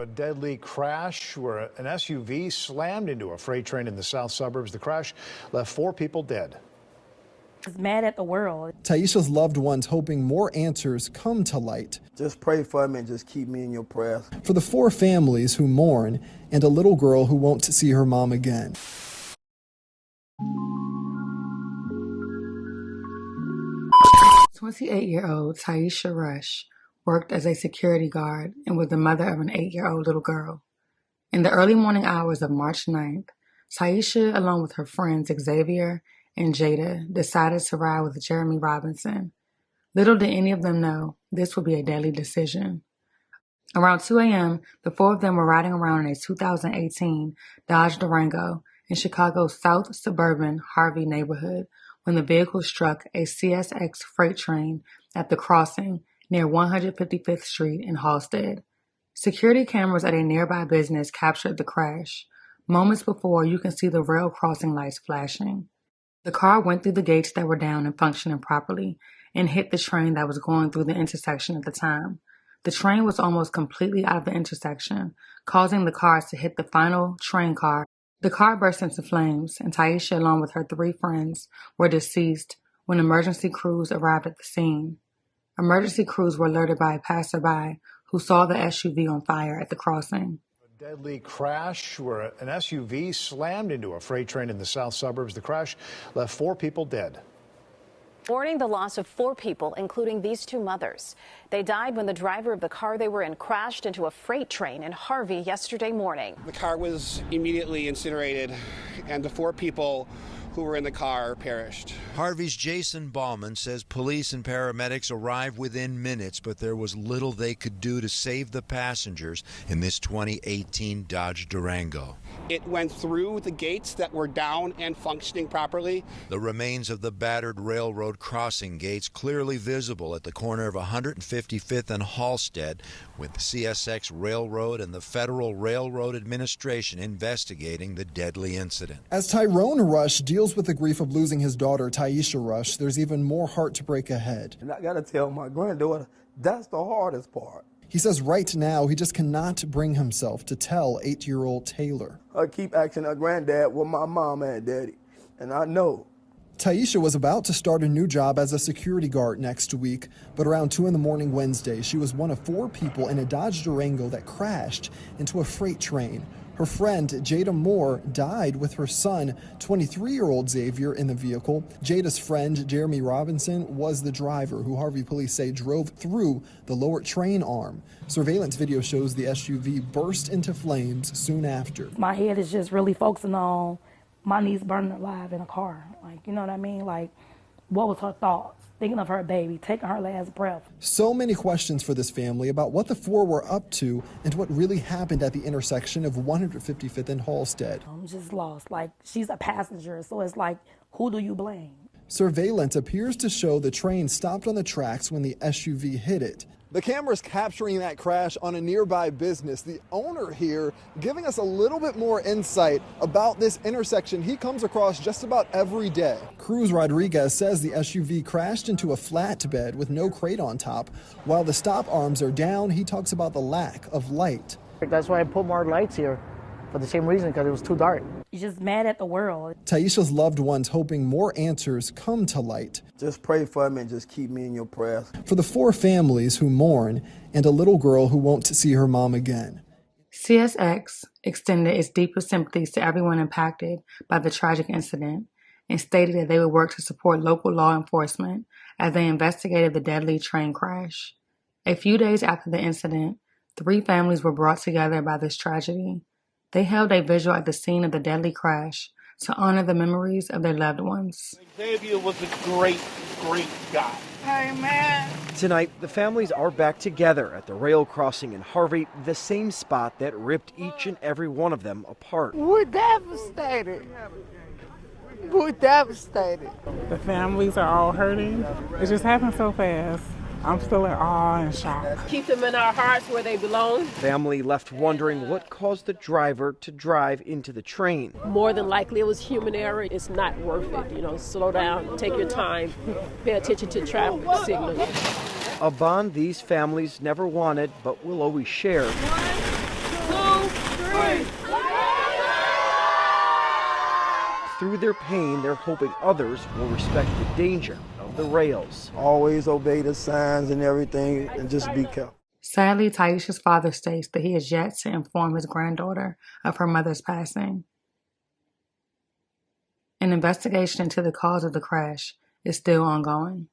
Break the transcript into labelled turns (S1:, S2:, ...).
S1: A deadly crash where an SUV slammed into a freight train in the south suburbs. The crash left 4 people dead.
S2: Is mad at the world.
S3: Taisha's loved ones hoping more answers come to light.
S4: Just pray for me and just keep me in your prayers.
S3: For the 4 families who mourn and a little girl who won't see her mom again.
S5: 28-year-old Taisha Rush worked as a security guard and was the mother of an 8-year-old little girl. In the early morning hours of March 9th, Taisha, along with her friends Xavier and Jada, decided to ride with Jeremy Robinson. Little did any of them know this would be a deadly decision. Around 2 a.m., the 4 of them were riding around in a 2018 Dodge Durango in Chicago's South Suburban Harvey neighborhood when the vehicle struck a CSX freight train at the crossing near 155th Street in Halstead. Security cameras at a nearby business captured the crash. Moments before, you can see the rail crossing lights flashing. The car went through the gates that were down and functioning properly and hit the train that was going through the intersection at the time. The train was almost completely out of the intersection, causing the cars to hit the final train car. The car burst into flames, and Taisha, along with her 3 friends, were deceased when emergency crews arrived at the scene. Emergency crews were alerted by a passerby who saw the SUV on fire at the crossing.
S1: A deadly crash where an SUV slammed into a freight train in the south suburbs. The crash left 4 people dead.
S6: Mourning the loss of 4 people, including these 2 mothers. They died when the driver of the car they were in crashed into a freight train in Harvey yesterday morning.
S7: The car was immediately incinerated, and the 4 people who were in the car perished.
S8: Harvey's Jason Ballman says police and paramedics arrived within minutes, but there was little they could do to save the passengers in this 2018 Dodge Durango.
S7: It went through the gates that were down and functioning properly.
S8: The remains of the battered railroad crossing gates clearly visible at the corner of 155th and Halstead, with the CSX Railroad and the Federal Railroad Administration investigating the deadly incident.
S3: As Tyrone Rush deals with the grief of losing his daughter, Taisha Rush, there's even more heartbreak ahead.
S4: And I got to tell my granddaughter, that's the hardest part.
S3: He says right now he just cannot bring himself to tell 8-year-old Taylor.
S4: I keep asking her granddad where my mom and daddy, and I know.
S3: Taisha was about to start a new job as a security guard next week, but around 2 in the morning Wednesday, she was one of 4 people in a Dodge Durango that crashed into a freight train. Her friend, Jada Moore, died with her son, 23-year-old Xavier, in the vehicle. Jada's friend, Jeremy Robinson, was the driver, who Harvey police say drove through the lower train arm. Surveillance video shows the SUV burst into flames soon after.
S2: My head is just really focusing on my niece burning alive in a car. Like, you know what I mean? Like, what was her thoughts? Thinking of her baby, taking her last breath.
S3: So many questions for this family about what the 4 were up to and what really happened at the intersection of 155th and Halstead.
S2: I'm just lost. Like, she's a passenger, so it's like, who do you blame?
S3: Surveillance appears to show the train stopped on the tracks when the SUV hit it. The camera's capturing that crash on a nearby business. The owner here giving us a little bit more insight about this intersection he comes across just about every day. Cruz Rodriguez says the SUV crashed into a flatbed with no crate on top. While the stop arms are down, he talks about the lack of light.
S9: That's why I put more lights here, for the same reason, because it was too dark.
S2: He's just mad at the world.
S3: Taisha's loved ones hoping more answers come to light.
S4: Just pray for me and just keep me in your prayers.
S3: For the 4 families who mourn and a little girl who won't see her mom again.
S5: CSX extended its deepest sympathies to everyone impacted by the tragic incident and stated that they would work to support local law enforcement as they investigated the deadly train crash. A few days after the incident, 3 families were brought together by this tragedy. They held a vigil at the scene of the deadly crash to honor the memories of their loved ones.
S10: Xavier was a great, great guy.
S11: Amen. Tonight, the families are back together at the rail crossing in Harvey, the same spot that ripped each and every one of them apart.
S12: We're devastated. We're devastated.
S13: The families are all hurting. It just happened so fast. I'm still in awe and shock.
S14: Keep them in our hearts where they belong.
S11: Family left wondering what caused the driver to drive into the train.
S14: More than likely it was human error. It's not worth it. You know, slow down, take your time, pay attention to traffic signals.
S11: A bond these families never wanted but will always share. Through their pain, they're hoping others will respect the danger of the rails.
S4: Always obey the signs and everything and just be careful.
S5: Sadly, Taisha's father states that he has yet to inform his granddaughter of her mother's passing. An investigation into the cause of the crash is still ongoing.